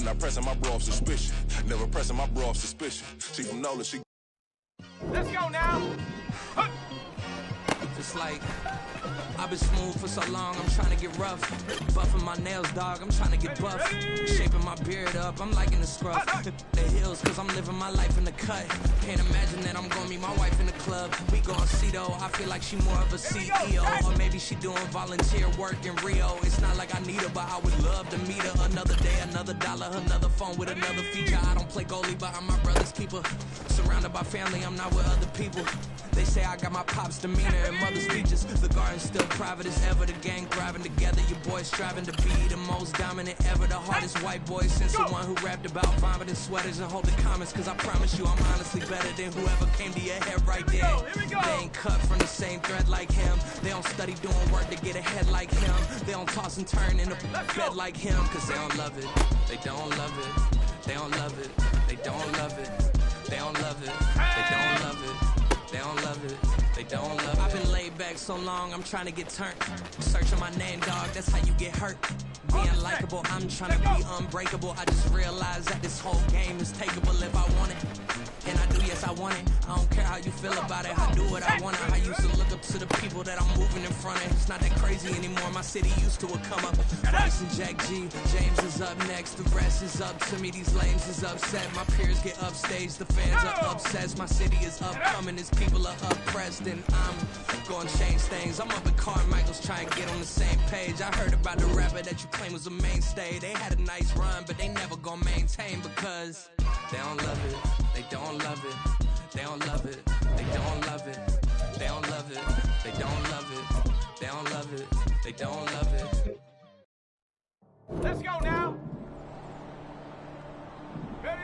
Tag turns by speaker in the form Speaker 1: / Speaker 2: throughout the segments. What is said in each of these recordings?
Speaker 1: not pressing my bro off suspicion. Never pressing my bro off suspicion. She from Nola, she.
Speaker 2: Let's go now.
Speaker 3: It's like I've been smooth for so long, I'm trying to get rough. Buffing my nails, dog, I'm trying to get buff. Shaping my beard up, I'm liking the scruff. The hills, cause I'm living my life in the cut. Can't imagine that I'm gonna meet my wife in the club. We gon' see though, I feel like she more of a CEO. Or maybe she doing volunteer work in Rio. It's not like I need her, but I would love to meet her. Another day, another dollar, another phone with another feature. I don't play goalie, but I'm my brother's keeper. Surrounded by family, I'm not with other people. They say I got my pop's demeanor and mother's features. The garden's still private as ever. The gang thriving together. Your boys striving to be the most dominant ever. The hardest white boy since the one who rapped about vomiting sweaters and holding comments. Cause I promise you I'm honestly better than whoever came to your head right there. They ain't cut from the same thread like him. They don't study doing work to get ahead like him. They don't toss and turn in a bed like him. Cause they don't love it. They don't love it. They don't love it. They don't love it. They don't love it. They don't love it. They don't love it, they don't love it. I've been laid back so long, I'm trying to get turned. Searching my name, dog, that's how you get hurt. Being likable, I'm trying to be unbreakable. I just realized that this whole game is takeable if I want it. And I do, yes, I want it. I don't care how you feel about it, I do what I want it. I used to look up to the people that I'm moving in front of. It's not that crazy anymore, my city used to a come up. Bryce and Jack G, James is up next. The rest is up to me, these lames is upset. My peers get upstage, the fans are obsessed. My city is upcoming, these people are oppressed. And I'm gonna change things. I'm up at Carmichael's trying to get on the same page. I heard about the rapper that you claim was a mainstay. They had a nice run, but they never gonna maintain because they don't love it. They don't love it. They don't love it. They don't love it. They don't love it. They don't love it. They don't love it. They don't love it.
Speaker 2: Let's go now. Ready?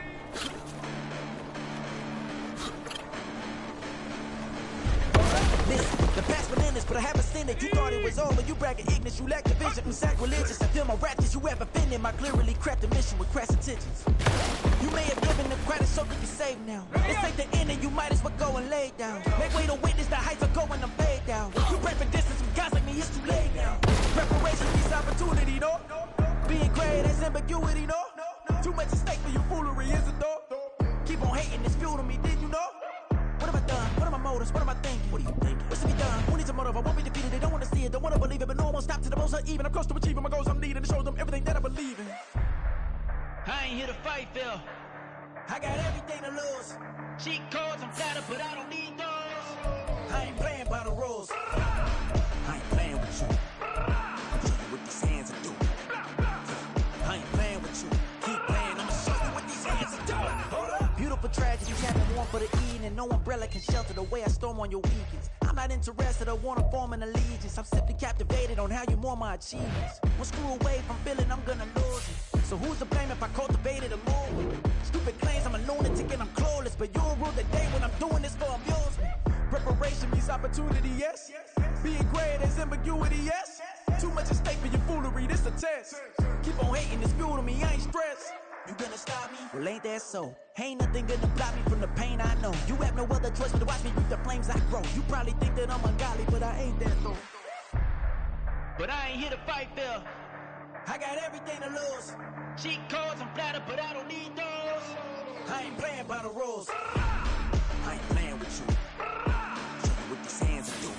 Speaker 4: Listen, the past bananas, but I haven't seen it. You thought it was over, you bragging ignorance, you lack the vision. I'm sacrilegious, I feel my rap that you ever offended. My clearly crafted mission with crass intentions. You may have given the credit so you can save now. This ain't the end and you might as well go and lay down. Make way to witness the heights are going, I'm fade down. You pray for distance from guys like me, it's too late now. Preparation means opportunity, no? Being great is ambiguity, no? Too much at stake for your foolery, is it though? Keep on hating, it's fuel to me, did you know? What have I done? What are my motives? What am I thinking? What are you thinking? What's to be done? Who needs a motive? I won't be defeated. They don't want to see it, don't want to believe it, but no one won't stop to the most even. I'm close to achieving my goals. I'm needing to show them everything that I believe in.
Speaker 5: I ain't here to fight, Phil.
Speaker 4: I got everything to lose.
Speaker 5: Cheat codes, I'm flattered, but I don't need those.
Speaker 4: I ain't playing by the rules. I ain't playing with you. Show you what these hands are doing. I ain't playing with you. Keep playing, I'ma show you what these hands are doing. Hold up. Beautiful tragedy, having one for the evening. No umbrella can shelter the way I storm on your weekends. I'm not interested, I wanna form an allegiance. I'm simply captivated on how you more my achievements. One screw away from feeling I'm gonna lose it. So who's to blame if I cultivated a movement? Stupid claims I'm a lunatic and I'm clueless, but you'll rule the day when I'm doing this for amusement. Preparation means opportunity, yes. Being great is ambiguity, yes. Too much at stake for your foolery, this a test. Keep on hating, it's fuel to me, I ain't stressed. You gonna stop me? Well, ain't that so? Ain't nothing gonna block me from the pain I know. You have no other choice but to watch me reap the flames I grow. You probably think that I'm ungodly, but I ain't that though.
Speaker 5: But I ain't here to fight, Phil.
Speaker 4: I got everything to lose.
Speaker 5: Cheat codes, I'm flattered, but I don't need those.
Speaker 4: I ain't playing by the rules. I ain't playing with you. Show you what these hands are doing.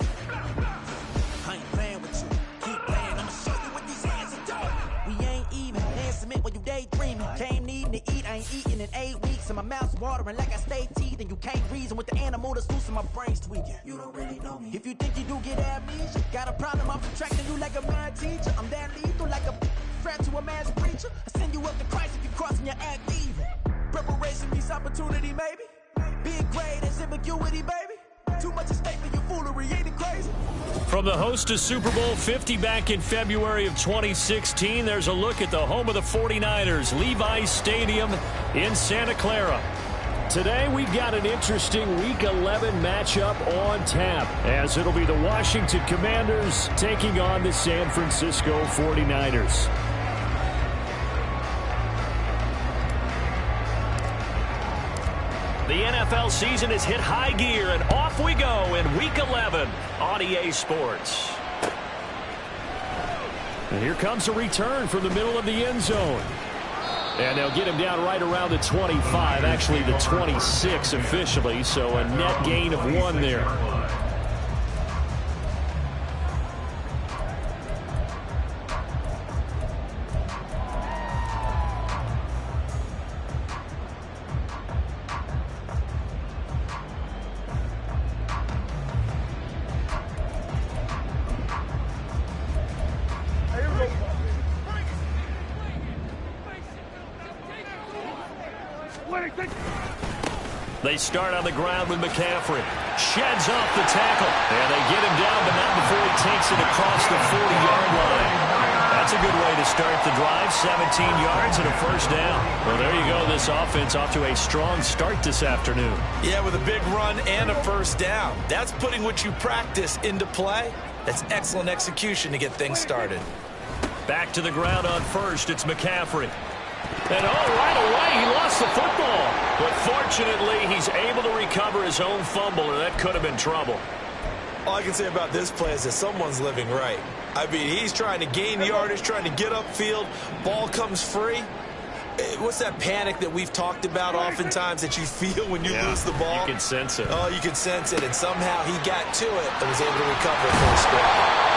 Speaker 4: I ain't playing with you. Keep playing, I'ma show you what these hands are doing. We ain't even. Hands submit while you daydreaming. Came needing to eat, I ain't eating in 8 weeks. And my mouth's watering like I stay teeth. And you can't reason with the animal that's loose in my brain's tweaking. You don't really know me. If you think you do get amnesia, got a problem, I'm subtracting you like a mad teacher. I'm that lethal like a threat to a mass preacher. I send you up to Christ if you crossing your act evil. Preparation means opportunity, maybe. Being great is ambiguity, baby. Too much at stake for your foolery, ain't it crazy?
Speaker 6: From the host to Super Bowl 50 back in February of 2016, there's a look at the home of the 49ers, Levi's Stadium in Santa Clara. Today, we've got an interesting Week 11 matchup on tap, as it'll be the Washington Commanders taking on the San Francisco 49ers. The NFL season has hit high gear, and off we go in Week 11 on EA Sports. And here comes a return from the middle of the end zone. And they'll get him down right around the 25, actually the 26 officially, so a net gain of 1 there. They start on the ground with McCaffrey. Sheds off the tackle. And they get him down, but not before he takes it across the 40-yard line. That's a good way to start the drive. 17 yards and a first down. Well, there you go. This offense off to a strong start this afternoon.
Speaker 7: Yeah, with a big run and a first down. That's putting what you practice into play. That's excellent execution to get things started.
Speaker 6: Back to the ground on first. It's McCaffrey. And right away, he lost the football. But fortunately, he's able to recover his own fumble, or that could have been trouble.
Speaker 7: All I can say about this play is that someone's living right. I mean, he's trying to gain yardage, trying to get upfield. Ball comes free. What's that panic that we've talked about oftentimes that you feel when you lose the ball?
Speaker 6: You can sense it.
Speaker 7: Oh, you can sense it. And somehow he got to it and was able to recover for a squad.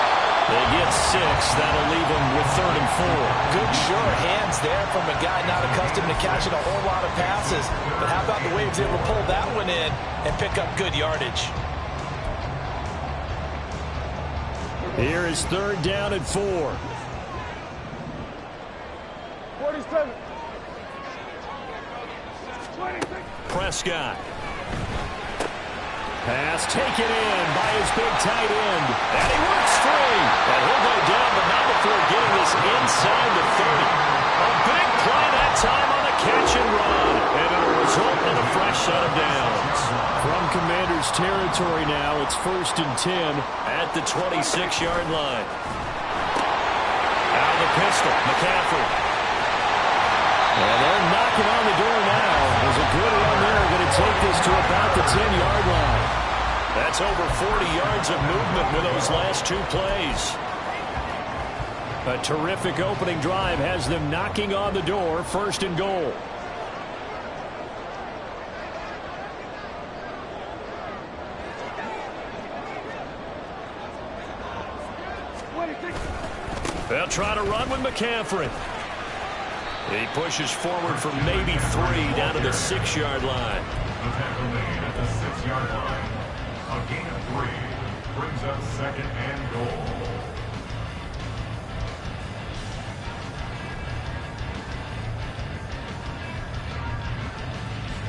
Speaker 6: They get 6. That'll leave them with 3rd and 4.
Speaker 7: Good sure hands there from a guy not accustomed to catching a whole lot of passes. But how about the way he was able to pull that one in and pick up good yardage?
Speaker 6: Here is 3rd down and 4.
Speaker 2: 47.
Speaker 6: Prescott. Pass taken in by his big tight end. And he works free. And he'll go down, but not before getting this inside the 30. A big play that time on the catch and run. And it'll result in a fresh set of downs. From Commanders territory now, it's 1st and 10 at the 26-yard line. Out of the pistol, McCaffrey. And they're knocking on the door now. There's a good run there. Going to take this to about the 10-yard line. That's over 40 yards of movement with those last 2 plays. A terrific opening drive has them knocking on the door. 1st and goal. They'll try to run with McCaffrey. He pushes forward for maybe 3 down to the 6-yard line.
Speaker 8: At the 6-yard line. A gain of 3 brings up 2nd and goal.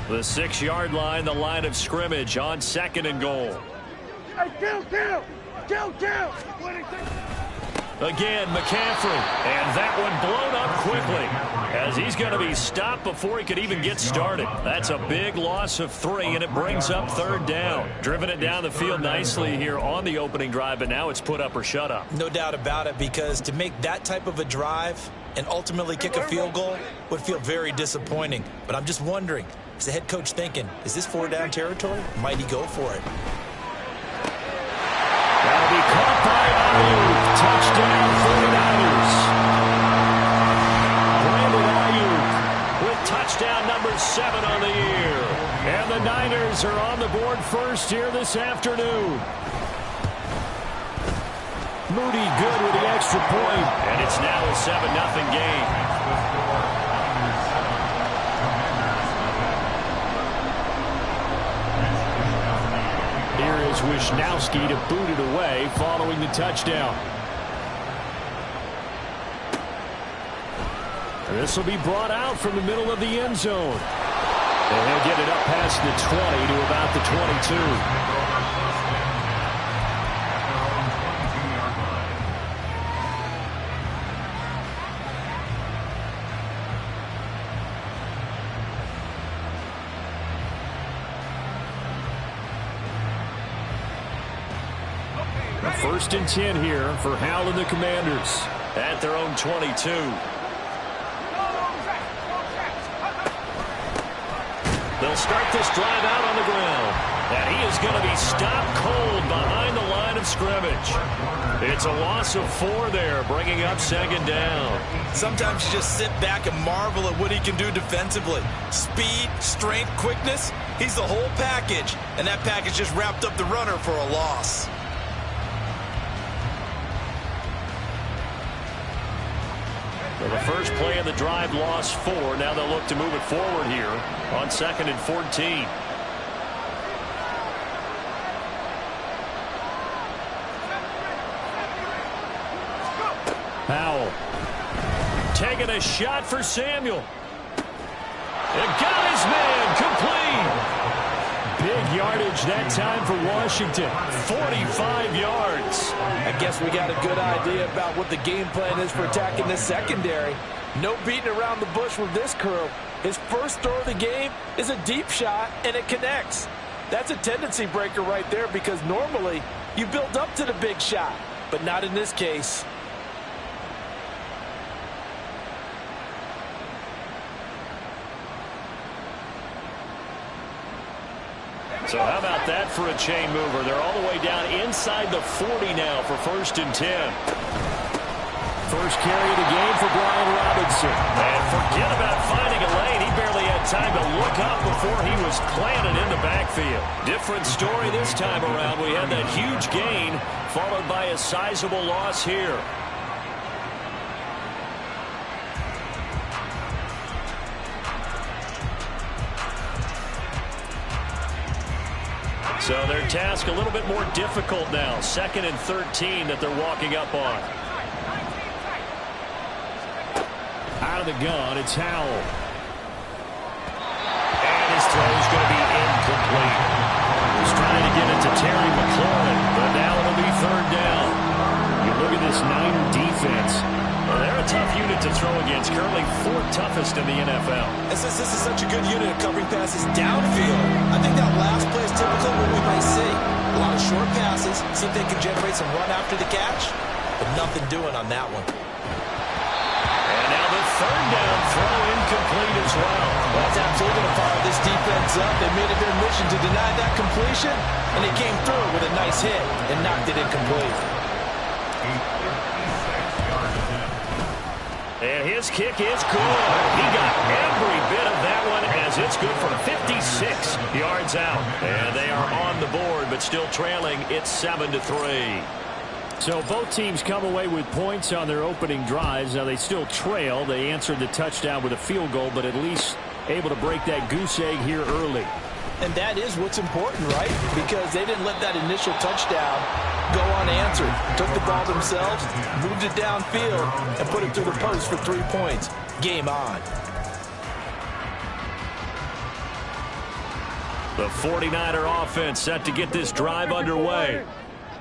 Speaker 6: The 6-yard line, the line of scrimmage on 2nd and goal.
Speaker 2: Hey, kill!
Speaker 6: Again, McCaffrey, and that one blown up quickly as he's going to be stopped before he could even get started. That's a big loss of 3, and it brings up 3rd down. Driven it down the field nicely here on the opening drive, but now it's put up or shut up.
Speaker 7: No doubt about it, because to make that type of a drive and ultimately kick a field goal would feel very disappointing. But I'm just wondering, is the head coach thinking, is this 4-down territory? Might he go for it?
Speaker 6: That'll be caught by Ayuk. Touchdown 49ers. Brandon Ayuk with touchdown number 7 on the year. And the Niners are on the board first here this afternoon. Moody good with the extra point. And it's now a 7-0 game. Here is Wisnowski to boot it away following the touchdown. This will be brought out from the middle of the end zone. And he'll get it up past the 20 to about the 22. First and 10 here for Hal and the Commanders at their own 22. They'll start this drive out on the ground. And he is going to be stopped cold behind the line line of scrimmage. It's a loss of 4 there, bringing up second down.
Speaker 7: Sometimes you just sit back and marvel at what he can do defensively. Speed, strength, quickness. He's the whole package, and that package just wrapped up the runner for a loss.
Speaker 6: Well, the first play of the drive lost 4. Now they'll look to move it forward here on 2nd and 14. Powell taking a shot for Samuel. It got his man complete. Big yardage that time for Washington. 45 yards.
Speaker 7: I guess we got a good idea about what the game plan is for attacking this secondary. No beating around the bush with this crew. His first throw of the game is a deep shot, and it connects. That's a tendency breaker right there because normally you build up to the big shot, but not in this case.
Speaker 6: So how about that for a chain mover? They're all the way down inside the 40 now for 1st and 10. First carry of the game for Brian Robinson. And forget about finding a lane. He barely had time to look up before he was planted in the backfield. Different story this time around. We had that huge gain followed by a sizable loss here. So their task a little bit more difficult now. 2nd and 13 that they're walking up on. Out of the gun, it's Howell. And his throw is going to be incomplete. He's trying to get it to Terry McLaurin, but now it'll be 3rd down. You look at this Niner defense. Well, they're a tough unit to throw against, currently 4th toughest in the NFL.
Speaker 7: And since this is such a good unit of covering passes downfield, I think that last play is typically what we might see. A lot of short passes, see if they can generate some run after the catch, but nothing doing on that one.
Speaker 6: And now the 3rd down throw incomplete as well.
Speaker 7: Well, that's absolutely going to fire this defense up. They made it their mission to deny that completion, and they came through with a nice hit and knocked it incomplete.
Speaker 6: And his kick is good. He got every bit of that one as it's good from 56 yards out. And they are on the board, but still trailing. It's 7-3. So both teams come away with points on their opening drives. Now they still trail. They answered the touchdown with a field goal, but at least able to break that goose egg here early.
Speaker 7: And that is what's important, right? Because they didn't let that initial touchdown go unanswered. Took the ball themselves, moved it downfield, and put it through the post for 3 points. Game on.
Speaker 6: The 49er offense set to get this drive underway.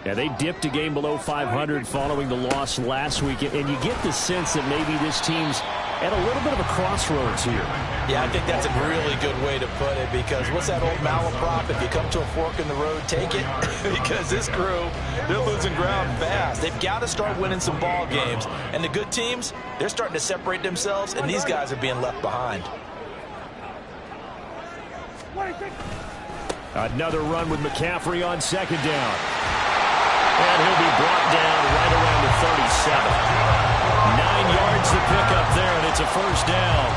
Speaker 6: Yeah, they dipped a game below 500 following the loss last week, and you get the sense that maybe this team's at a little bit of a crossroads here.
Speaker 7: Yeah, I think that's a really good way to put it because what's that old malaprop? If you come to a fork in the road, take it. Because this crew, they're losing ground fast. They've got to start winning some ball games. And the good teams, they're starting to separate themselves, and these guys are being left behind.
Speaker 6: Another run with McCaffrey on 2nd down. And he'll be brought down right around the 37. 9 yards to pick up there, and it's a 1st down.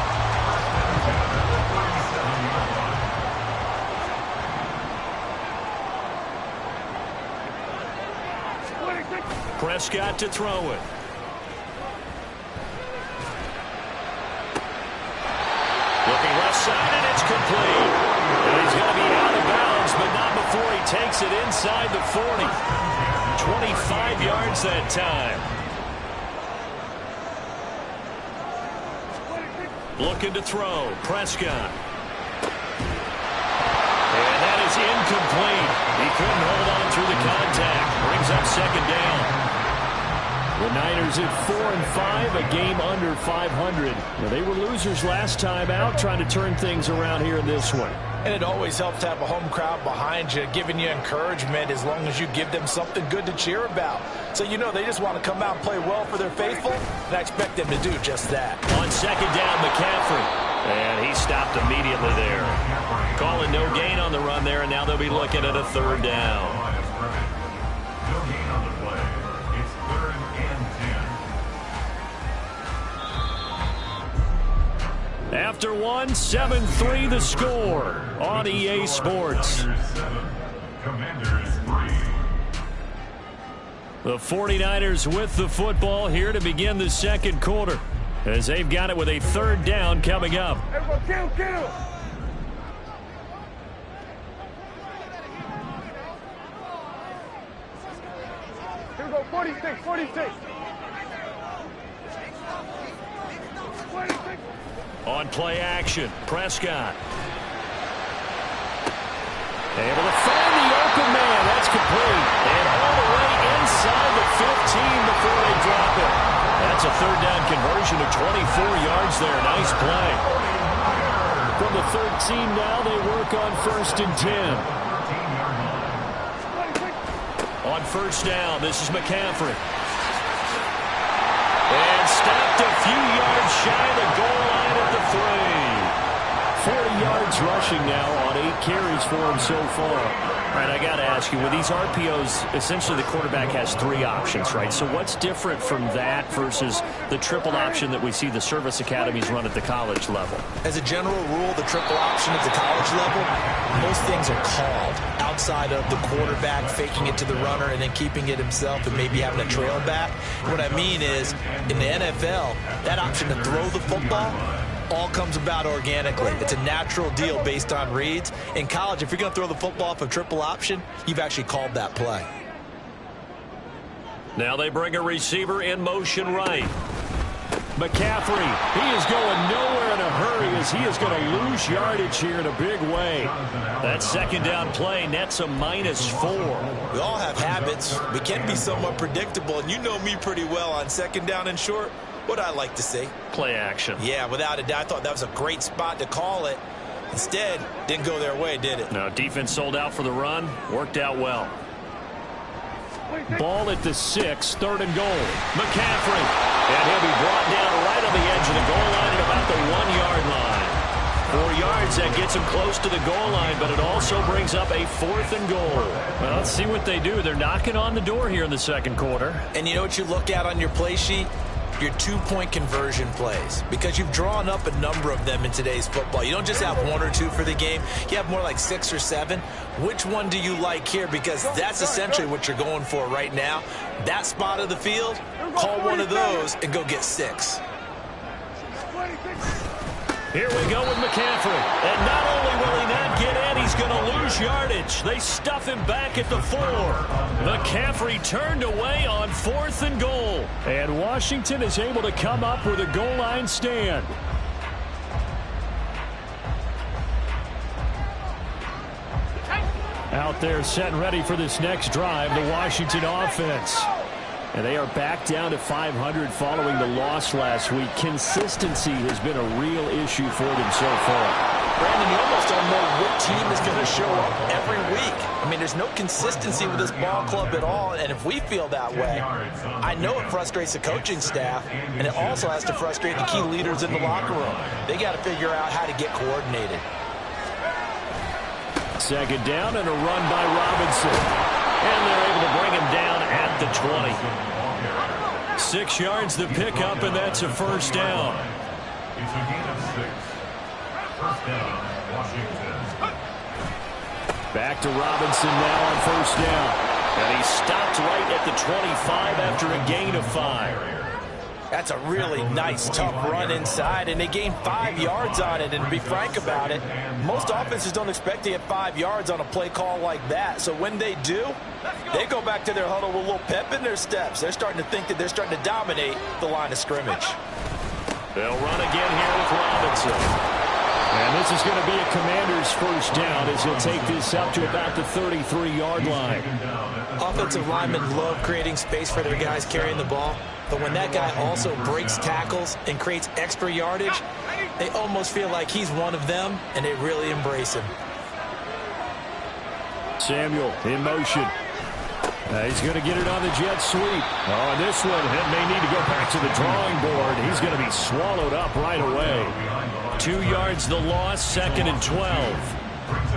Speaker 6: Prescott to throw it. Looking left side, and it's complete. And he's going to be out of bounds, but not before he takes it inside the 40. 25 yards that time. Looking to throw. Prescott. And that is incomplete. He couldn't hold on through the contact. Brings up 2nd down. The Niners at 4-5, a game under 500. Well, they were losers last time out, trying to turn things around here in this one.
Speaker 7: And it always helps to have a home crowd behind you, giving you encouragement as long as you give them something good to cheer about. So you know they just want to come out and play well for their faithful, and I expect them to do just that.
Speaker 6: On 2nd down, McCaffrey. And he stopped immediately there. Calling no gain on the run there, and now they'll be looking at a 3rd down. After one, 7-3 the score on EA Sports.
Speaker 8: Commanders 3.
Speaker 6: The 49ers with the football here to begin the second quarter, as they've got it with a third down coming up.
Speaker 2: Everyone, kill! Here we go, 46. 46.
Speaker 6: On play action, Prescott. Able to find the open man. That's complete. And all the way inside the 15 before they drop it. That's a third down conversion of 24 yards there. Nice play. From the 13 now, they work on 1st and 10. On first down, this is McCaffrey. And stopped a few yards shy of the goal line at the 3. 40 yards rushing now on 8 carries for him so far. All right, I got to ask you, with these RPOs, essentially the quarterback has 3 options, right? So what's different from that versus the triple option that we see the service academies run at the college level?
Speaker 7: As a general rule, the triple option at the college level, most things are called outside of the quarterback faking it to the runner and then keeping it himself and maybe having a trail back. What I mean is, in the NFL, that option to throw the football all comes about organically. It's a natural deal based on reads. In college, if you're going to throw the football off a triple option, you've actually called that play.
Speaker 6: Now they bring a receiver in motion right. McCaffrey, he is going nowhere in a hurry as he is going to lose yardage here in a big way. That second down play nets a -4.
Speaker 7: We all have habits. We can be somewhat predictable, and you know me pretty well on second down and short. What I like to see.
Speaker 6: Play action.
Speaker 7: Yeah, without a doubt. I thought that was a great spot to call it. Instead, didn't go their way, did it?
Speaker 6: No, defense sold out for the run. Worked out well. Ball at the 6, 3rd and goal. McCaffrey. And he'll be brought down right on the edge of the goal line at about the 1-yard line. 4 yards, that gets him close to the goal line, but it also brings up a 4th and goal. Well, let's see what they do. They're knocking on the door here in the second quarter.
Speaker 7: And you know what you look at on your play sheet? Your 2-point conversion plays, because you've drawn up a number of them in today's football. You don't just have 1 or 2 for the game. You have more like 6 or 7. Which one do you like here? Because that's essentially what you're going for right now. That spot of the field, call one of those and go get 6.
Speaker 6: Here we go with McCaffrey. And not only will he not get in, he's going to lose yardage. They stuff him back at the 4. McCaffrey turned away on 4th and goal. And Washington is able to come up with a goal line stand. Out there set and ready for this next drive, the Washington offense. And they are back down to 500 following the loss last week. Consistency has been a real issue for them so far.
Speaker 7: Brandon, you almost don't know what team is going to show up every week. I mean, there's no consistency with this ball club at all, and if we feel that way, I know it frustrates the coaching staff, and it also has to frustrate the key leaders in the locker room. They got to figure out how to get coordinated.
Speaker 6: Second down and a run by Robinson. And they're able to bring him down at the 20. 6 yards the pickup, and that's a first down.
Speaker 8: It's a gain of 6. First down, Washington.
Speaker 6: Back to Robinson now on first down. And he stopped right at the 25 after a gain of 5.
Speaker 7: That's a really nice, tough run inside, and they gained 5 yards on it. And to be frank about it, most offenses don't expect to get 5 yards on a play call like that. So when they do, they go back to their huddle with a little pep in their steps. They're starting to think that they're starting to dominate the line of scrimmage.
Speaker 6: They'll run again here with Robinson. And this is going to be a Commander's first down as he'll take this up to about the 33-yard line.
Speaker 7: Offensive linemen love creating space for their guys carrying the ball. But when that guy also breaks tackles and creates extra yardage, they almost feel like he's one of them, and they really embrace him.
Speaker 6: Samuel in motion. He's going to get it on the jet sweep. Oh, and this one may need to go back to the drawing board. He's going to be swallowed up right away. 2 yards the loss, 2nd and 12.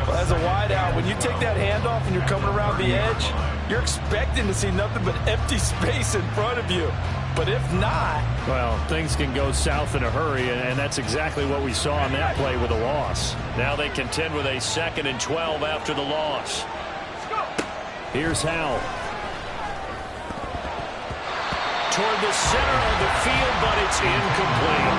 Speaker 9: Well, as a wideout, when you take that handoff and you're coming around the edge, you're expecting to see nothing but empty space in front of you. But if not...
Speaker 6: Well, things can go south in a hurry, and that's exactly what we saw on that play with a loss. Now they contend with a 2nd and 12 after the loss. Here's Howell. Toward the center of the field, but it's incomplete.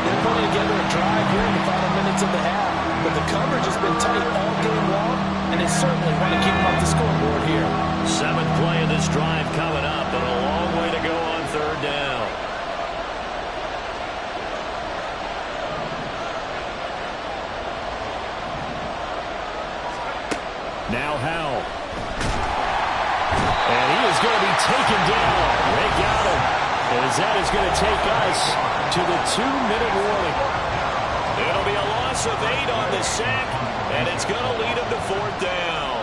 Speaker 9: They're putting together a drive here in the final minutes of the half, but the coverage has been tight all game long, and they certainly want to keep them off the scoreboard here.
Speaker 6: 7th play of this drive coming up, but a long way to go on 3rd down. Now Howell. And he is going to be taken down. They got him. As that is going to take us to the 2-minute warning. It'll be a loss of 8 on the sack, and it's going to lead them to 4th down.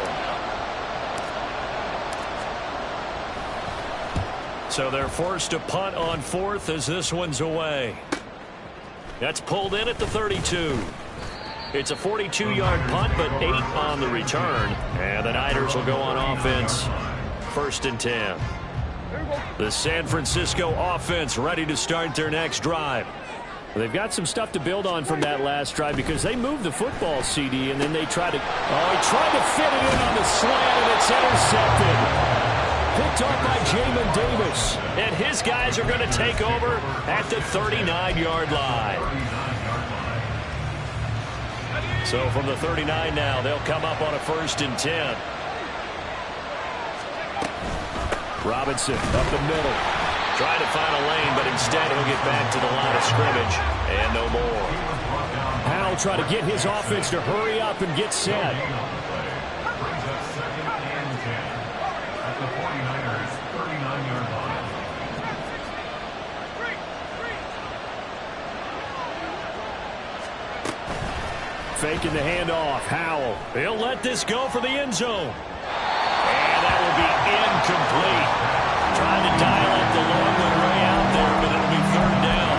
Speaker 6: So they're forced to punt on 4th as this one's away. That's pulled in at the 32. It's a 42-yard punt, but 8 on the return. And the Niners will go on offense. 1st and 10. The San Francisco offense ready to start their next drive. They've got some stuff to build on from that last drive because they moved the football, CD, and then they tried to... Oh, he tried to fit it in on the slant, and it's intercepted. Picked off by Jamin Davis. And his guys are going to take over at the 39-yard line. So from the 39 now, they'll come up on a 1st and 10. Robinson up the middle. Trying to find a lane, but instead he'll get back to the line of scrimmage. And no more. Howell trying to get his offense to hurry up and get set.
Speaker 8: Brings up 2nd and 10 at the 49ers' 39-yard line.
Speaker 6: Faking the handoff. Howell. He'll let this go for the end zone. And that will be incomplete. Trying to dial up the long one way out there, but it'll be 3rd down.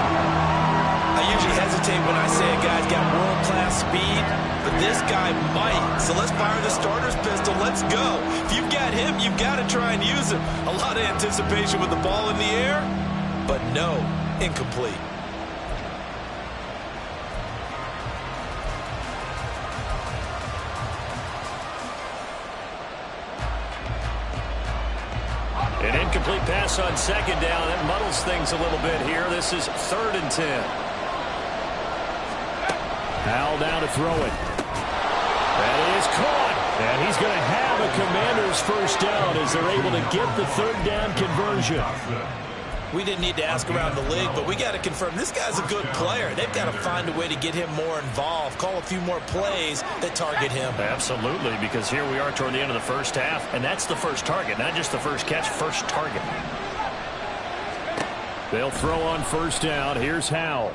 Speaker 7: I usually hesitate when I say a guy's got world-class speed, but this guy might. So let's fire the starter's pistol. Let's go. If you've got him, you've got to try and use him. A lot of anticipation with the ball in the air, but no, incomplete.
Speaker 6: An incomplete pass on 2nd down. That muddles things a little bit here. This is 3rd and 10. Howell down to throw it. That is caught. And he's going to have a Commanders 1st down as they're able to get the 3rd down conversion.
Speaker 7: We didn't need to ask around the league, but we got to confirm this guy's a good player. They've got to find a way to get him more involved, call a few more plays that target him.
Speaker 6: Absolutely, because here we are toward the end of the 1st half, and that's the first target, not just the first catch, first target. They'll throw on 1st down. Here's Howell.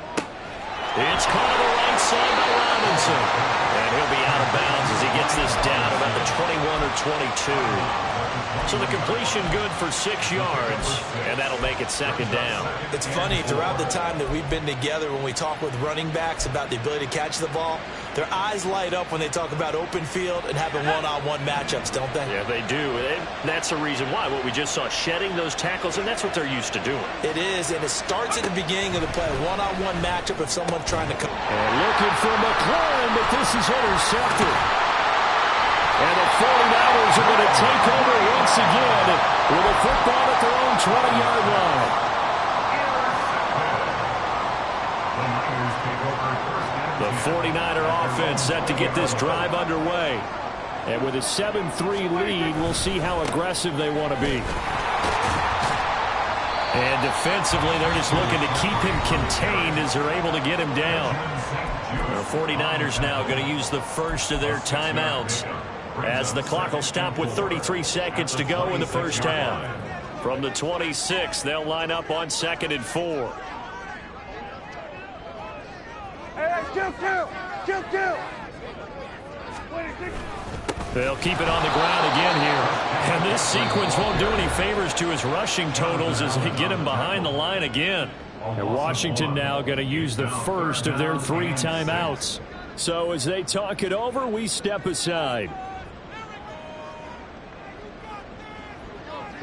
Speaker 6: It's caught on the right side by Robinson. And he'll be out of bounds as he gets this down about the 21 or 22. So the completion good for 6 yards, and that'll make it 2nd down.
Speaker 7: It's funny, throughout the time that we've been together, when we talk with running backs about the ability to catch the ball, their eyes light up when they talk about open field and having one-on-one matchups, don't they?
Speaker 6: Yeah, they do. And that's the reason why. What we just saw, shedding those tackles, and that's what they're used to doing.
Speaker 7: It is, and it starts at the beginning of the play. One-on-one matchup if someone's trying to come.
Speaker 6: And looking for McLaurin, but this is intercepted. And the 49ers are going to take over once again with a football at their own 20-yard line. The 49er offense set to get this drive underway. And with a 7-3 lead, we'll see how aggressive they want to be. And defensively, they're just looking to keep him contained as they're able to get him down. The 49ers now going to use the first of their timeouts, as the clock will stop with 33 seconds to go in the 1st half. From the 26, they'll line up on 2nd and 4.
Speaker 2: Hey, kill.
Speaker 6: They'll keep it on the ground again here. And this sequence won't do any favors to his rushing totals as they get him behind the line again. And Washington now going to use the first of their 3 timeouts. So as they talk it over, we step aside.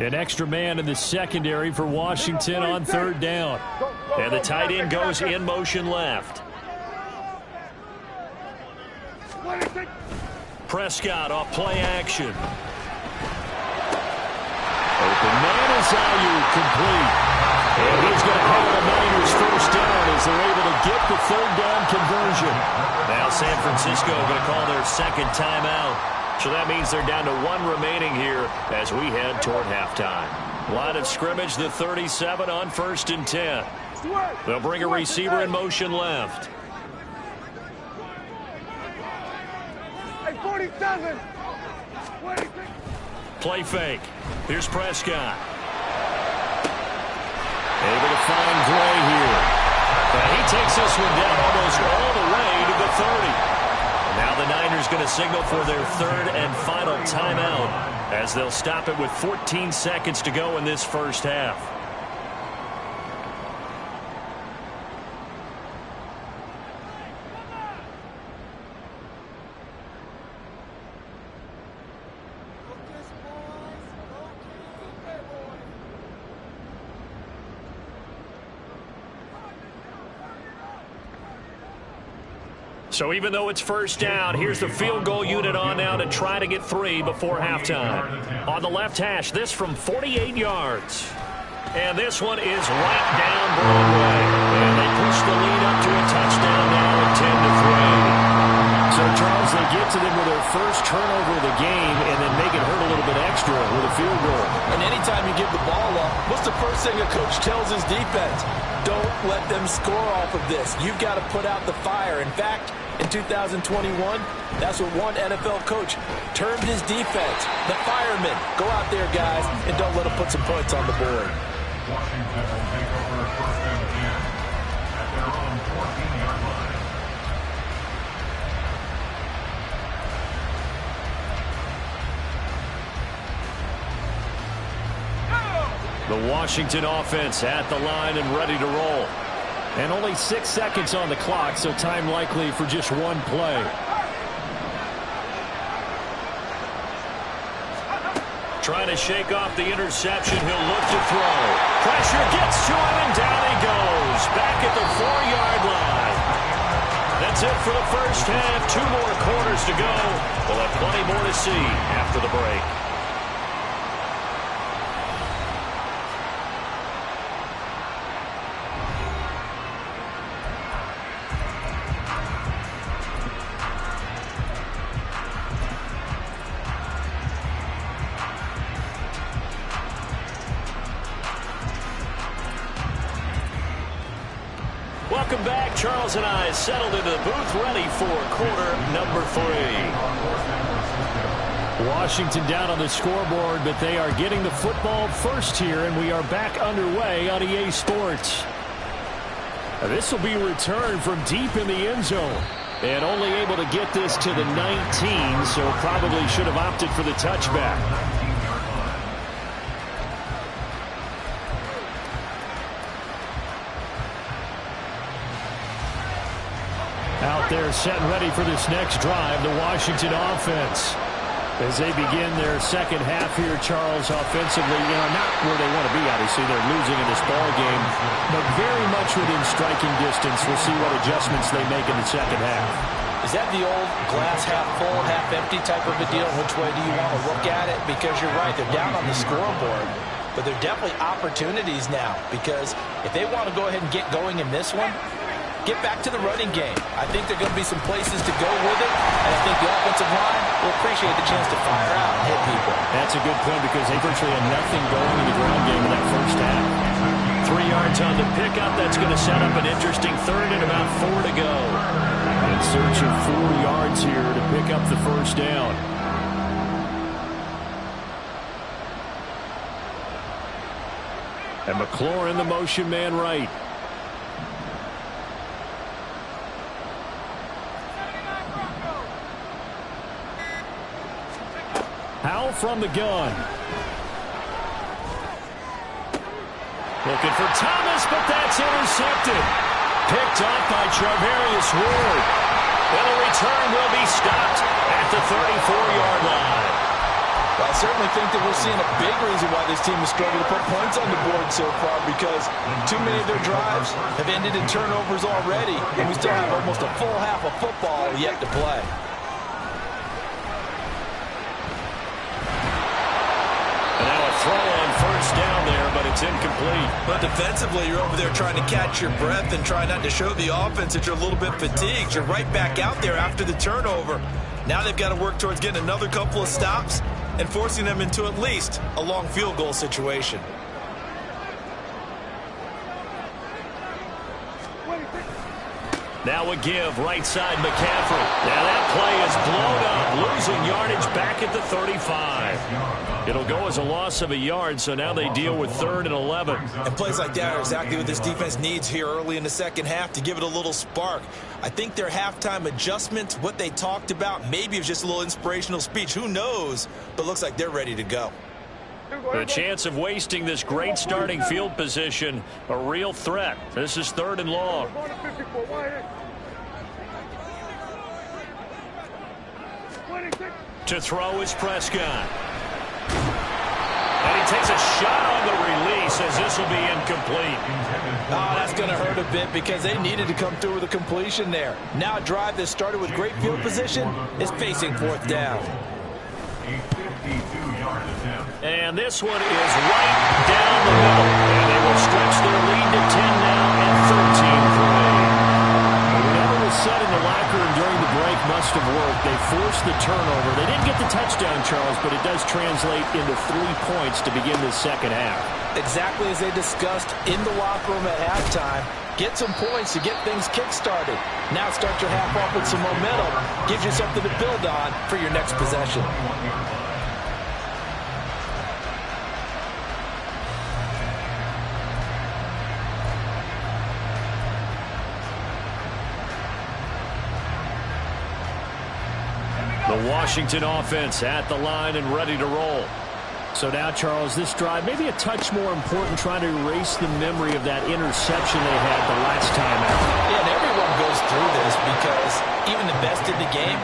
Speaker 6: An extra man in the secondary for Washington on third down. And the tight end goes in motion left. Prescott off play action. Open man is Ayuk, complete. And he's going to have the Niners first down as they're able to get the third down conversion. Now San Francisco going to call their second timeout. So that means they're down to one remaining here as we head toward halftime. Line of scrimmage, the 37 on 1st and 10. They'll bring a receiver in motion left.
Speaker 2: 47.
Speaker 6: Play fake. Here's Prescott. Able to find Gray here. And he takes this one down almost all the way to the 30. Now the Niners going to signal for their third and final timeout as they'll stop it with 14 seconds to go in this first half. So even though it's first down, here's the field goal unit on now to try to get 3 before halftime. On the left hash, this from 48 yards. And this one is right down Broadway. And they push the lead up to a touchdown now at 10-3. So, Charles, they get to them with their first turnover of the game and then make it hurt a little bit extra with a field goal.
Speaker 9: And anytime you give the ball up, what's the first thing a coach tells his defense? Don't let them score off of this. You've got to put out the fire. In fact, in 2021, that's what one NFL coach termed his defense. The firemen. Go out there, guys, and don't let them put some points on the board.
Speaker 8: Washington will take over 1st and 10 at their own 14-yard line.
Speaker 6: The Washington offense at the line and ready to roll. And only 6 seconds on the clock, so time likely for just one play. Trying to shake off the interception. He'll look to throw. Pressure gets to him, and down he goes. Back at the 4-yard line. That's it for the first half. 2 more quarters to go. We'll have plenty more to see after the break. Welcome back. Charles and I settled into the booth, ready for quarter number 3. Washington down on the scoreboard, but they are getting the football first here, and we are back underway on EA Sports. This will be returned from deep in the end zone, and only able to get this to the 19, so probably should have opted for the touchback. Out there set and ready for this next drive, the Washington offense. As they begin their second half here, Charles, offensively, not where they want to be, obviously. They're losing in this ball game, but very much within striking distance. We'll see what adjustments they make in the second half.
Speaker 9: Is that the old glass half full, half empty type of a deal? Which way do you want to look at it? Because you're right, they're down on the scoreboard, but they're definitely opportunities now, because if they want to go ahead and get going in this one, get back to the running game. I think there are going to be some places to go with it, and I think the offensive line will appreciate the chance to fire out and hit people.
Speaker 6: That's a good point because they virtually had nothing going in the ground game in that first half. 3 yards on the pickup. That's going to set up an interesting third and about 4 to go. In search of 4 yards here to pick up the first down. And McLaurin, the motion man right. Howell from the gun. Looking for Thomas, but that's intercepted. Picked off by Charvarius Ward. And the return will be stopped at the 34-yard line.
Speaker 9: Well, I certainly think that we're seeing a big reason why this team has struggled to put points on the board so far, because too many of their drives have ended in turnovers already, and we still have almost a full half of football yet to play.
Speaker 6: And now a throw on first down there, but it's incomplete.
Speaker 7: But defensively, you're over there trying to catch your breath and try not to show the offense that you're a little bit fatigued. You're right back out there after the turnover. Now they've got to work towards getting another couple of stops and forcing them into at least a long field goal situation.
Speaker 6: Now a give, right side McCaffrey. Now that play is blown up, losing yardage back at the 35. It'll go as a loss of a yard, so now they deal with 3rd and 11.
Speaker 7: And plays like that are exactly what this defense needs here early in the second half to give it a little spark. I think their halftime adjustment, what they talked about, maybe it was just a little inspirational speech. Who knows? But looks like they're ready to go.
Speaker 6: The chance of wasting this great starting field position, a real threat. This is 3rd and long. To throw is Prescott. And he takes a shot on the release as this will be incomplete.
Speaker 9: Oh, that's going to hurt a bit because they needed to come through with a completion there. Now a drive that started with great field position is facing 4th down.
Speaker 8: A 52-yard attempt.
Speaker 6: And this one is right down the middle. And they will stretch their lead to 10 now and 13-3. Whatever was said in the locker room during the break must have worked. They forced the turnover. They didn't get the touchdown, Charles, but it does translate into 3 points to begin the second half.
Speaker 9: Exactly as they discussed in the locker room at halftime. Get some points to get things kick-started. Now start your half off with some momentum. Gives you something to build on for your next possession.
Speaker 6: The Washington offense at the line and ready to roll. So now, Charles, this drive maybe a touch more important, trying to erase the memory of that interception they had the last time out.
Speaker 9: Yeah, and everyone goes through this because even the best in the game,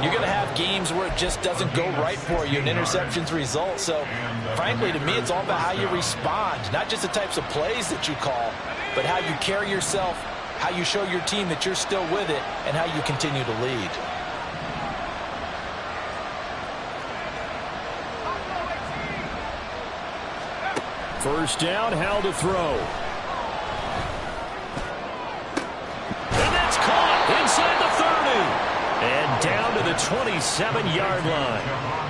Speaker 9: you're going to have games where it just doesn't go right for you and interceptions result. So, frankly, to me, it's all about how you respond, not just the types of plays that you call, but how you carry yourself, how you show your team that you're still with it, and how you continue to lead.
Speaker 6: First down, how to throw. And that's caught inside the 30. And down to the 27-yard line.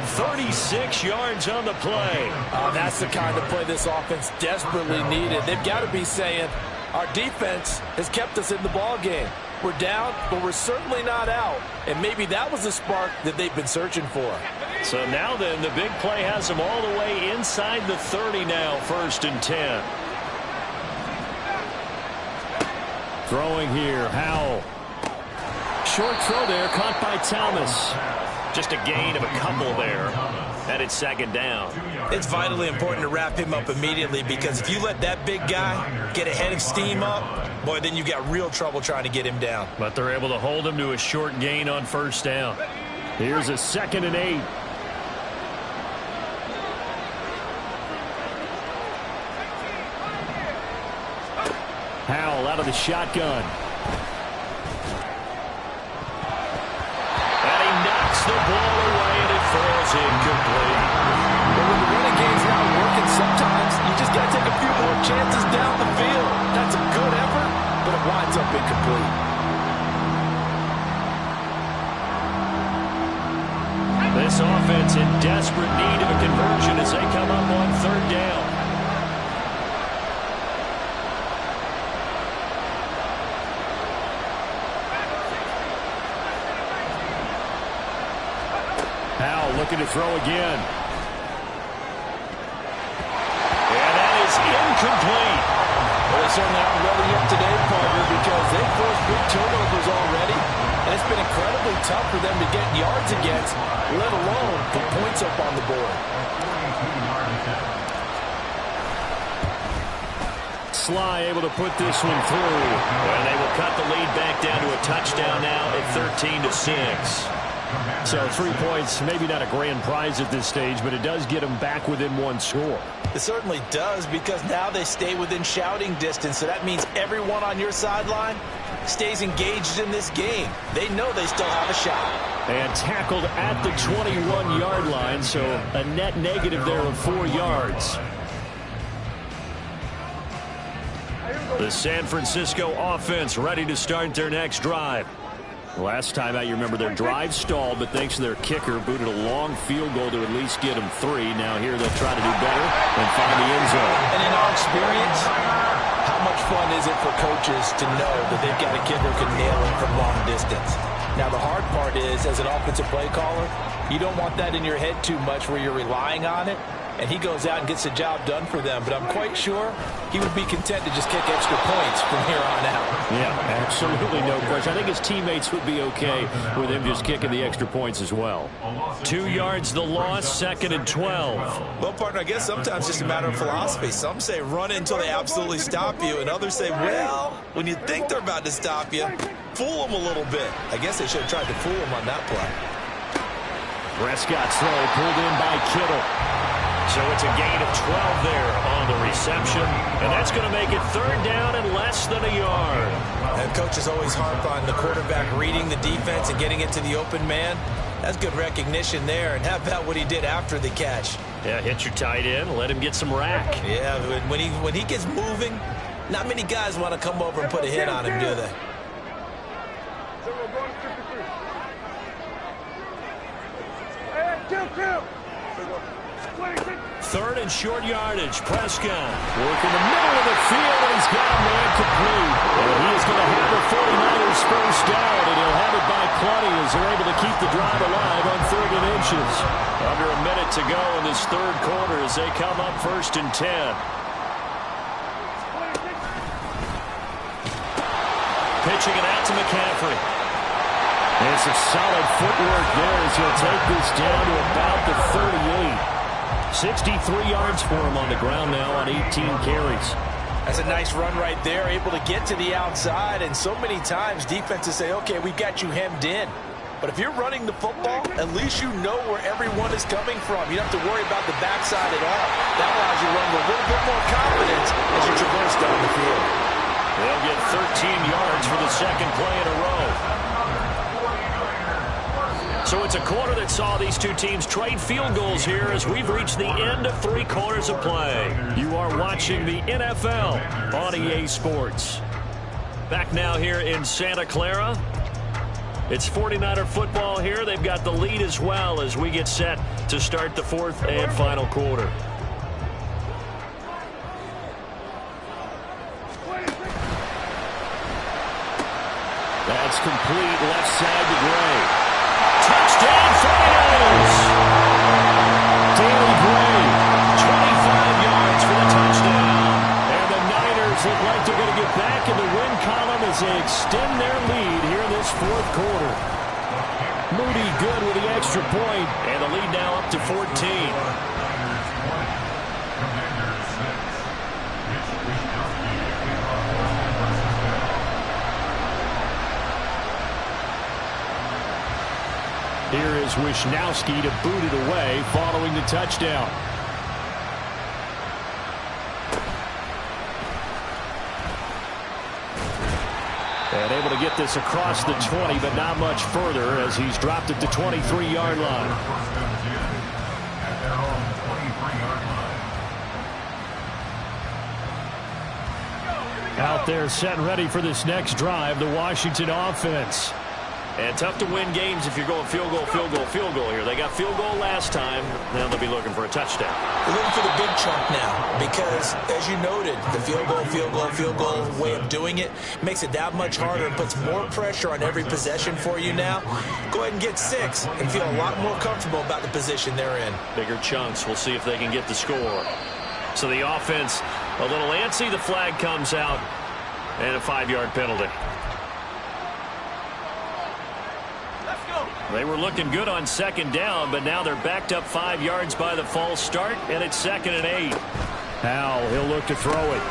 Speaker 6: 36 yards on the play.
Speaker 9: That's the kind of play this offense desperately needed. They've got to be saying, our defense has kept us in the ball game. We're down, but we're certainly not out. And maybe that was the spark that they've been searching for.
Speaker 6: So now then, the big play has them all the way inside the 30 now, 1st and 10. Throwing here, Howell. Short throw there, caught by Thomas. Just a gain of a couple there. And it's 2nd down.
Speaker 7: It's vitally important to wrap him up immediately, because if you let that big guy get a head of steam up, boy, then you've got real trouble trying to get him down.
Speaker 6: But they're able to hold him to a short gain on 1st down. Here's a 2nd and 8. Howell out of the shotgun. And he knocks the ball away, and it falls incomplete.
Speaker 9: But when the running game's not working, sometimes you just got to take a few more chances down the field. That's a good effort, but it winds up incomplete.
Speaker 6: This offense in desperate need of a conversion as they come up on 3rd down. Howell looking to throw again. And that is incomplete.
Speaker 9: Well, they certainly aren't ready yet today, partner, because they've forced big turnovers already, and it's been incredibly tough for them to get yards against, let alone put points up on the board.
Speaker 6: Sly able to put this one through. And they will cut the lead back down to a touchdown now at 13-6. So 3 points, maybe not a grand prize at this stage, but it does get them back within one score.
Speaker 9: It certainly does, because now they stay within shouting distance, so that means everyone on your sideline stays engaged in this game. They know they still have a shot.
Speaker 6: And tackled at the 21-yard line, so a net negative there of 4 yards. The San Francisco offense ready to start their next drive. Last time out, you remember their drive stalled, but thanks to their kicker, booted a long field goal to at least get them 3. Now here they'll try to do better and find the end zone.
Speaker 9: And in our experience, how much fun is it for coaches to know that they've got a kid who can nail it from long distance? Now the hard part is, as an offensive play caller, you don't want that in your head too much where you're relying on it, and he goes out and gets the job done for them. But I'm quite sure he would be content to just kick extra points from here on out.
Speaker 6: Yeah, absolutely no question. I think his teammates would be okay with him just kicking the extra points as well. 2 yards the loss, 2nd and 12.
Speaker 7: Well, partner, I guess sometimes it's just a matter of philosophy. Some say run it until they absolutely stop you, and others say, well, when you think they're about to stop you, fool them a little bit. I guess they should have tried to fool them on that play.
Speaker 6: Prescott's throw pulled in by Kittle. So it's a gain of 12 there on the reception, and that's going to make it 3rd down and less than a yard.
Speaker 7: And coaches always harp on the quarterback reading the defense and getting it to the open man. That's good recognition there. And how about what he did after the catch?
Speaker 6: Yeah, hit your tight end, let him get some rack.
Speaker 7: Yeah, when he gets moving, not many guys want to come over and put a hit on him, do they?
Speaker 6: Third and short yardage. Prescott working the middle of the field, and he's got a man complete. And he is going to have the 49ers first down, and he'll have it by plenty as they're able to keep the drive alive on 3rd and inches. Under a minute to go in this 3rd quarter as they come up 1st and 10. Pitching it out to McCaffrey. It's a solid footwork there as he'll take this down to about the 38. 63 yards for him on the ground now on 18 carries.
Speaker 9: That's a nice run right there, able to get to the outside, and so many times defenses say, okay, we've got you hemmed in. But if you're running the football, at least you know where everyone is coming from. You don't have to worry about the backside at all. That allows you to run with a little bit more confidence as you traverse down the field.
Speaker 6: They'll get 13 yards for the 2nd play in a row. So it's a quarter that saw these two teams trade field goals here as we've reached the end of 3 quarters of play. You are watching the NFL on EA Sports. Back now here in Santa Clara. It's 49er football here. They've got the lead as well as we get set to start the 4th and final quarter. That's complete left side to Gray. Touchdown 49ers! Daily Gray, 25 yards for the touchdown. And the Niners look like they're going to get back in the win column as they extend their lead here in this 4th quarter. Moody good with the extra point, and the lead now up to 14. Here is Wishnowski to boot it away following the touchdown. And able to get this across the 20, but not much further as he's dropped at the 23-yard line. Out there set and ready for this next drive, the Washington offense. And tough to win games if you're going field goal, field goal, field goal here. They got field goal last time. Now they'll be looking for a touchdown.
Speaker 7: We're looking for the big chunk now because, as you noted, the field goal way of doing it makes it that much harder and puts more pressure on every possession for you now. Go ahead and get 6 and feel a lot more comfortable about the position they're in.
Speaker 6: Bigger chunks. We'll see if they can get the score. So the offense a little antsy. The flag comes out and a 5-yard penalty. They were looking good on 2nd down, but now they're backed up 5 yards by the false start, and it's 2nd and 8. Howell, he'll look to throw it.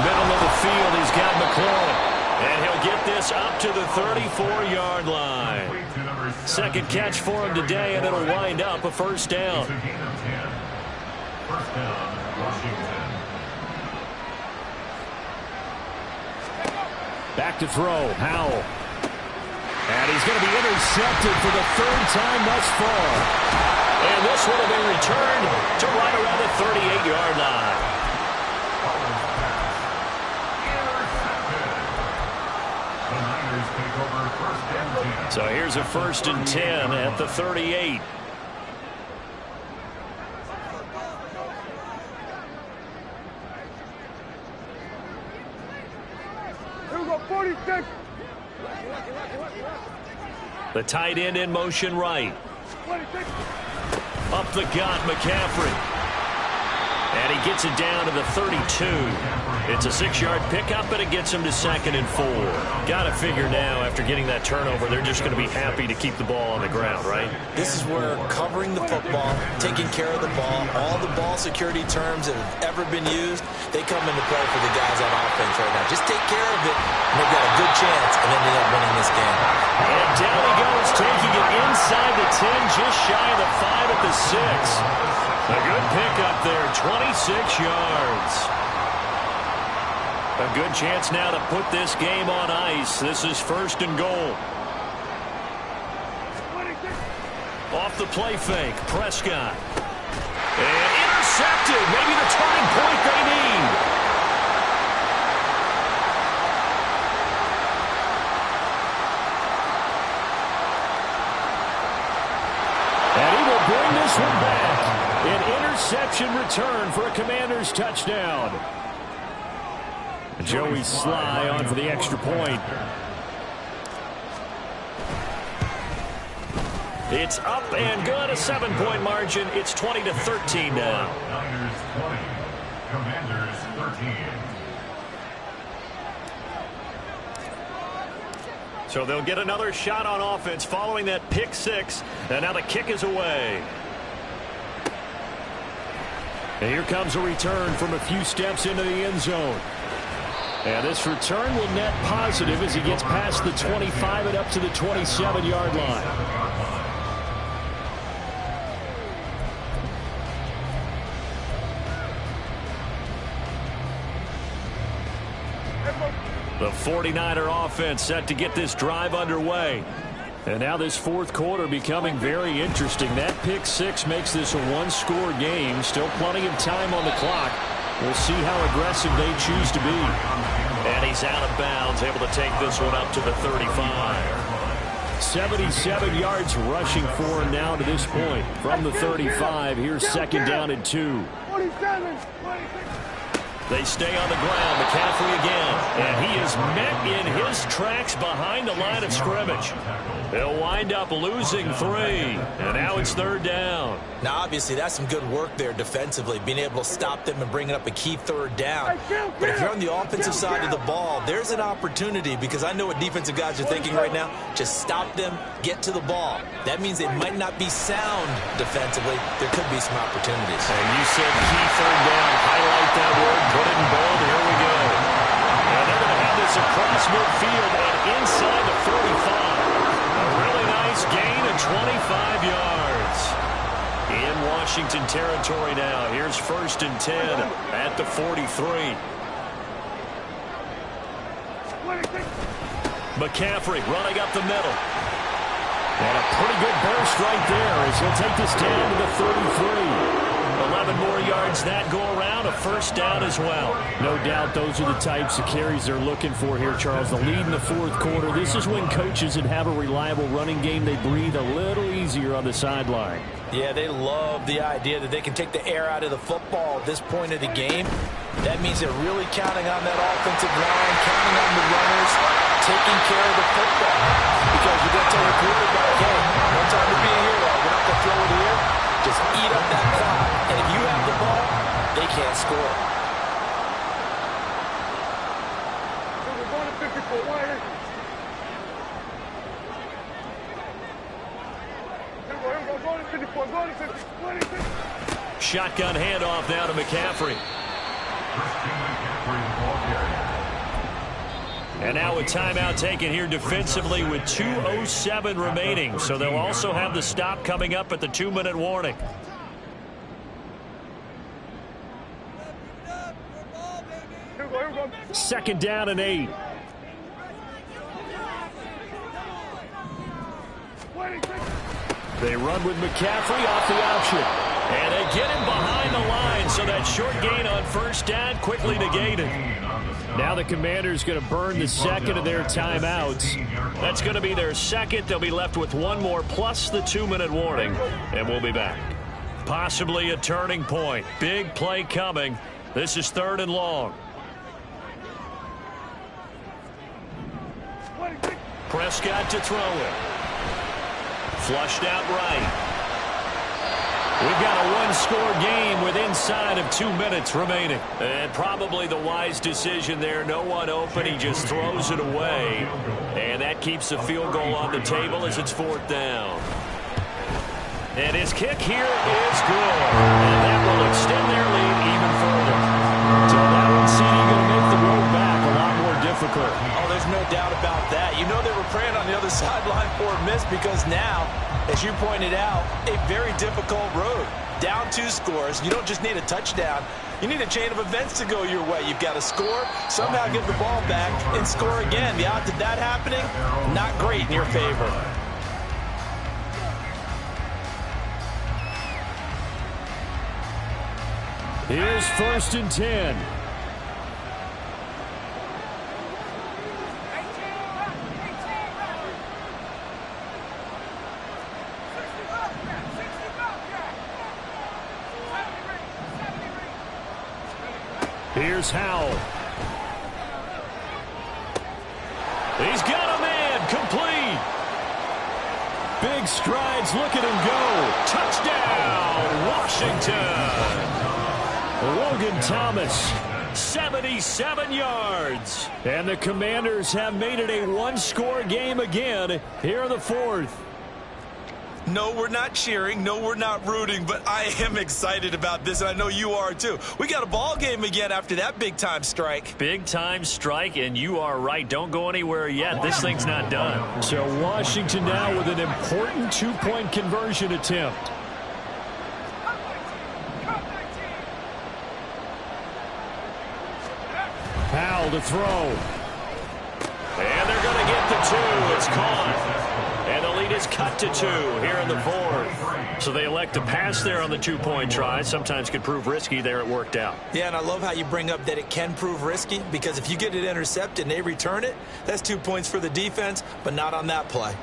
Speaker 6: Middle of the field, he's got McLaurin. And he'll get this up to the 34-yard line. Second catch for him today, and it'll wind up a first down.
Speaker 8: It's a gain of 10. First down, Washington.
Speaker 6: Back to throw, Howell. And he's going to be intercepted for the third time thus far. And this one will be returned to right around the 38-yard line.
Speaker 8: The Niners take over first and 10.
Speaker 6: So here's a first and 10 at the 38.
Speaker 2: Here we go, 46.
Speaker 6: The tight end in motion right.
Speaker 2: 26.
Speaker 6: Up the gut, McCaffrey. And he gets it down to the 32. It's a 6-yard pickup, but it gets him to 2nd and 4. Got to figure now, after getting that turnover, they're just going to be happy to keep the ball on the ground, right?
Speaker 7: This is where covering the football, taking care of the ball, all the ball security terms that have ever been used, they come into play for the guys on offense right now. Just take care of it, and they've got a good chance of ending up winning this game.
Speaker 6: And down he goes, taking it inside the 10, just shy of the 5 at the 6. A good pickup there, 26 yards. A good chance now to put this game on ice. This is first and goal. Off the play fake, Prescott. And intercepted, maybe the turning point they need. And he will bring this one back. An interception return for a Commanders touchdown. Joey Sly on for the extra point. It's up and good, a 7-point margin. It's 20-13 now.
Speaker 8: Niners 20, Commanders 13.
Speaker 6: So they'll get another shot on offense following that pick 6. And now the kick is away. And here comes a return from a few steps into the end zone. And this return will net positive as he gets past the 25 and up to the 27-yard line. The 49er offense set to get this drive underway. And now this fourth quarter becoming very interesting. That pick 6 makes this a one-score game. Still plenty of time on the clock. We'll see how aggressive they choose to be. And he's out of bounds, able to take this one up to the 35. 77 yards rushing for him now to this point. From the 35, here's second down and 2.
Speaker 2: 27.
Speaker 6: They stay on the ground. McCaffrey again. And he is met in his tracks behind the line of scrimmage. They'll wind up losing 3. And now it's third down.
Speaker 7: Now, obviously, that's some good work there defensively, being able to stop them and bringing up a key third down. But if you're on the offensive side of the ball, there's an opportunity, because I know what defensive guys are thinking right now. Just stop them, get to the ball. That means they might not be sound defensively. There could be some opportunities.
Speaker 6: And you said key third down. Highlight that word. Put it in bold. Here we go. And they're going to have this across midfield and inside the 45. A really nice gain of 25 yards. In Washington territory now. Here's first and 10 at the 43. McCaffrey running up the middle. And a pretty good burst right there as he'll take this down to the 33. 11 more yards that go around, a first down as well. No doubt those are the types of carries they're looking for here, Charles. The lead in the fourth quarter. This is when coaches that have a reliable running game, they breathe a little easier on the sideline.
Speaker 9: Yeah, they love the idea that they can take the air out of the football at this point of the game. That means they're really counting on that offensive line, counting on the runners, taking care of the football. Because you're going to tell your quarterback, hey, no time to be a hero. We're not going to throw it here. Just eat up that clock. And if you have the ball, they can't score.
Speaker 2: We're going to 54. Wire. Go to 54. Go to 54.
Speaker 6: Shotgun handoff now to McCaffrey. And now a timeout taken here defensively with 2:07 remaining. So they'll also have the stop coming up at the 2-minute warning. Second down and 8. They run with McCaffrey off the option. And they get him behind the line, so that short gain on first down quickly negated. Now the Commanders going to burn the second of their timeouts. That's going to be their second. They'll be left with one more plus the 2-minute warning, and we'll be back. Possibly a turning point. Big play coming. This is 3rd and long. Prescott to throw it. Flushed out right. We've got a one-score game with inside of 2 minutes remaining. And probably the wise decision there. No one open. He just throws it away. And that keeps the field goal on the table as it's 4th down. And his kick here is good. And that will extend their lead even further. So that one, CD, going to make the road back a lot more difficult.
Speaker 9: Oh, there's no doubt about that. You know they were praying on the other sideline for a miss because now, as you pointed out, a very difficult road. Down 2 scores. You don't just need a touchdown. You need a chain of events to go your way. You've got to score, somehow get the ball back, and score again. The odds of that happening, not great in your favor.
Speaker 6: Here's 1st and 10. Here's Howell. He's got a man, complete. Big strides, look at him go. Touchdown, Washington. Logan Thomas, 77 yards. And the Commanders have made it a one-score game again here in the 4th.
Speaker 7: No, we're not cheering. No, we're not rooting, but I am excited about this, and I know you are too. We got a ball game again after that big-time strike.
Speaker 6: Big-time strike, and you are right. Don't go anywhere yet. This thing's not done. So Washington now with an important 2-point conversion attempt. Powell to throw. And they're going to get the 2. It's caught. And the lead is cut to 2 here in the 4th. So they elect to pass there on the 2-point try. Sometimes could prove risky. There it worked out.
Speaker 7: Yeah, and I love how you bring up that it can prove risky, because if you get it intercepted and they return it, that's 2 points for the defense, but not on that play.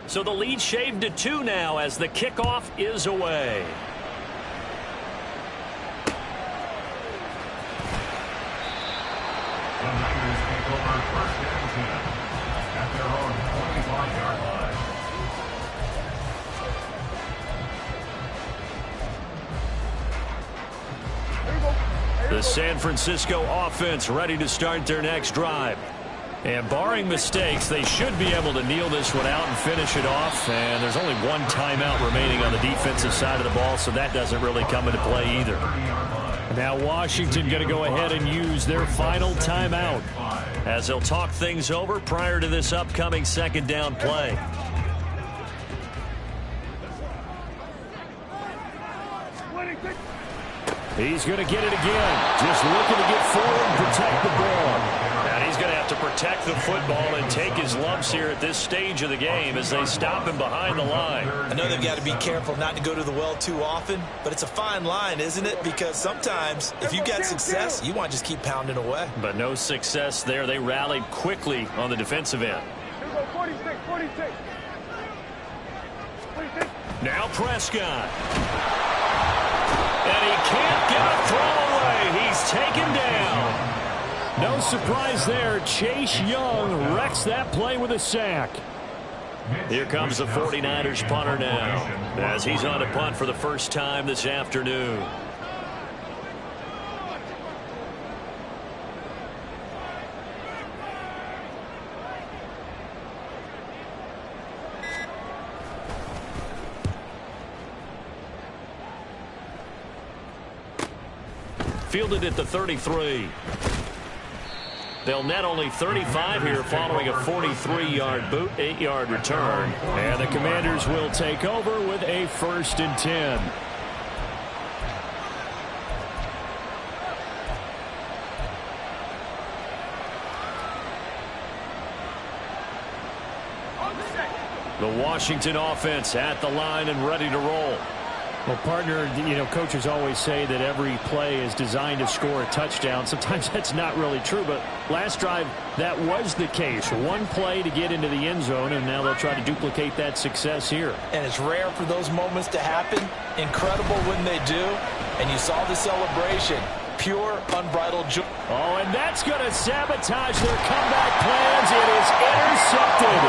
Speaker 6: So the lead shaved to 2 now as the kickoff is away.
Speaker 8: The Niners take over 1st and 10 at their own 25-yard line.
Speaker 6: The San Francisco offense ready to start their next drive. And barring mistakes, they should be able to kneel this one out and finish it off. And there's only one timeout remaining on the defensive side of the ball, so that doesn't really come into play either. Now Washington going to go ahead and use their final timeout as they'll talk things over prior to this upcoming 2nd down play. He's going to get it again. Just looking to get forward and protect the ball. And he's going to have to protect the football and take his lumps here at this stage of the game as they stop him behind the line.
Speaker 7: I know they've got to be careful not to go to the well too often, but it's a fine line, isn't it? Because sometimes if you get success, you want to just keep pounding away.
Speaker 6: But no success there. They rallied quickly on the defensive end.
Speaker 2: 46, 46.
Speaker 6: Now Prescott. And he can't get a throw away. He's taken down. No surprise there. Chase Young wrecks that play with a sack. Here comes the 49ers punter now as he's on to punt for the first time this afternoon. fielded at the 33. They'll net only 35 here following a 43-yard boot, 8-yard return. And the Commanders will take over with a 1st and 10. The Washington offense at the line and ready to roll. Well, partner, coaches always say that every play is designed to score a touchdown. Sometimes that's not really true, but last drive, that was the case. One play to get into the end zone, and now they'll try to duplicate that success here.
Speaker 9: And it's rare for those moments to happen. Incredible when they do. And you saw the celebration. Pure, unbridled joy.
Speaker 6: Oh, and that's going to sabotage their comeback plans. It is intercepted.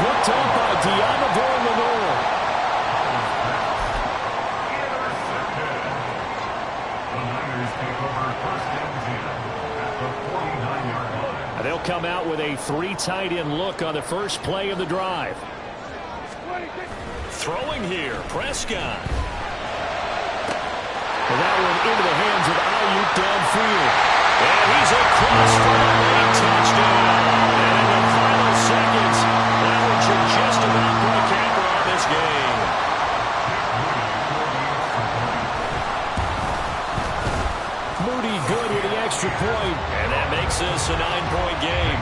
Speaker 6: Picked up by Deommodore Lenoir. They'll come out with a 3 tight end look on the first play of the drive. Throwing here, Prescott. And that one into the hands of Ayuk downfield. And he's across for a late touchdown. And in the final seconds, that one should just about put a capper on this game. Moody good with the extra point. And that makes this a 9-point game.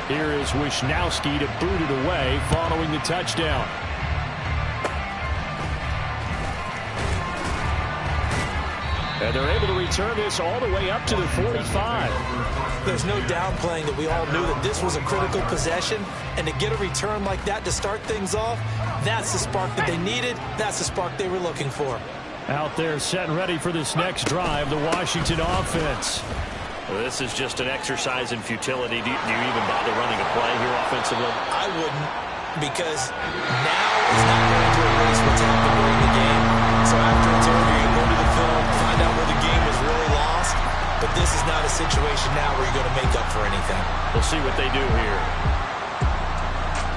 Speaker 6: Here is Wisnowski to boot it away following the touchdown. And they're able to return this all the way up to the 45.
Speaker 9: There's no downplaying that we all knew that this was a critical possession. And to get a return like that to start things off, that's the spark that they needed. That's the spark they were looking for.
Speaker 6: Out there set and ready for this next drive, the Washington offense. Well, this is just an exercise in futility. Do you even bother running a play here offensively?
Speaker 9: I wouldn't, because now is not going to erase what's happened during the game. So after it's over, you go to the film, find out where the game was really lost. But this is not a situation now where you're going to make up for anything.
Speaker 6: We'll see what they do here.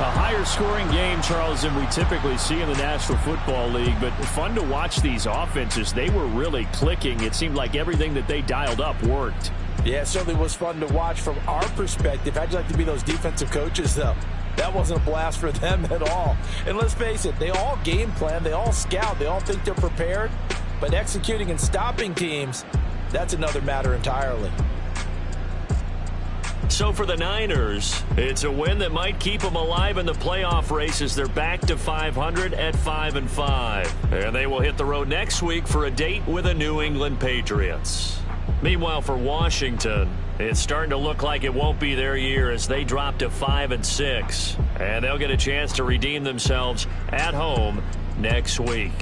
Speaker 6: A higher scoring game, Charles, than we typically see in the National Football League, but fun to watch these offenses. They were really clicking. It seemed like everything that they dialed up worked.
Speaker 9: Yeah, it certainly was fun to watch from our perspective. How'd you like to be those defensive coaches, though? That wasn't a blast for them at all. And let's face it, they all game plan, they all scout, they all think they're prepared. But executing and stopping teams, that's another matter entirely.
Speaker 6: So for the Niners, it's a win that might keep them alive in the playoff race as they're back to 500 at 5-5. And they will hit the road next week for a date with the New England Patriots. Meanwhile, for Washington, it's starting to look like it won't be their year as they drop to 5-6. And they'll get a chance to redeem themselves at home next week.